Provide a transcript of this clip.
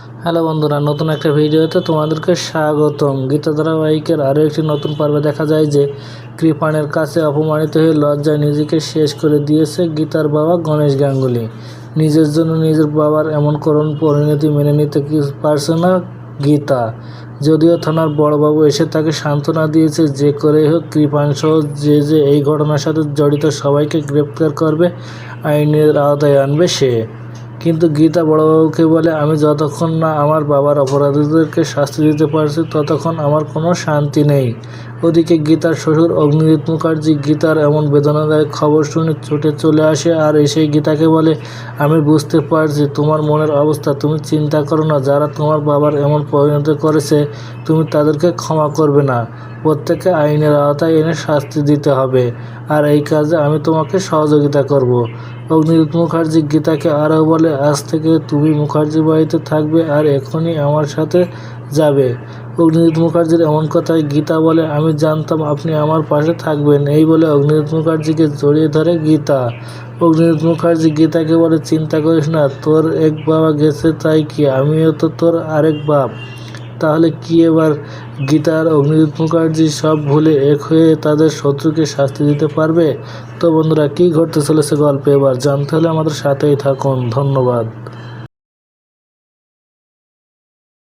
Hello বন্ধুরা, নতুন একটা ভিডিওতে তোমাদেরকে স্বাগতম। গীতা ধারাবাহিকের আরও একটি নতুন পর্বে দেখা যায় যে কৃপাণের কাছে অপমানিত হয়ে লজ্জায় নিজেকে শেষ করে দিয়েছে গীতার বাবা গণেশ গাঙ্গুলি। নিজের জন্য নিজের বাবার এমন করুণ পরিণতি মেনে নিতে পারছে না গীতা। যদিও থানার বড়বাবু এসে তাকে সান্ত্বনা দিয়েছে, যে করেই হোক কৃপাণসহ যে এই ঘটনার সাথে জড়িত সবাইকে গ্রেপ্তার করবে, আইনের আওতায় আনবে সে। কিন্তু গীতা বড়বাবুকে বলে, আমি যতক্ষণ না আমার বাবার অপরাধীদেরকে শাস্তি দিতে পারছি ততক্ষণ আমার কোনো শান্তি নেই। ওদিকে গীতার শ্বশুর অগ্নিজিৎ মুখার্জি গীতার এমন বেদনাদায়ক খবর শুনে ছুটে চলে আসে আর এসে গীতাকে বলে, আমি বুঝতে পারছি তোমার মনের অবস্থা, তুমি চিন্তা করো না। যারা তোমার বাবার এমন পরিণতি করেছে তুমি তাদেরকে ক্ষমা করবে না, প্রত্যেককে আইনের আওতায় এনে শাস্তি দিতে হবে, আর এই কাজে আমি তোমাকে সহযোগিতা করব। অগ্নিজিৎ মুখার্জি গীতাকে আরও বলে, আজ থেকে তুমি মুখার্জি বাড়িতে থাকবে আর এখনই আমার সাথে যাবে। অগ্নিজিৎ মুখার্জির এমন কথায় গীতা বলে, আমি জানতাম আপনি আমার পাশে থাকবেন। এই বলে অগ্নিজিৎ মুখার্জিকে জড়িয়ে ধরে গীতা। অগ্নিজিৎ মুখার্জি গীতাকে বলে, চিন্তা করিস না, তোর এক বাবা গেছে তাই কি, আমিও তো তোর আরেক বাপ। তাহলে কি এবার গীতা আর অগ্নিজিৎ মুখার্জি সব ভুলে এক হয়ে তাদের শত্রুকে শাস্তি দিতে পারবে? তো বন্ধুরা, কী ঘটতে চলেছে গল্পে এবার জানতে হলে আমাদের সাথেই থাকুন। ধন্যবাদ।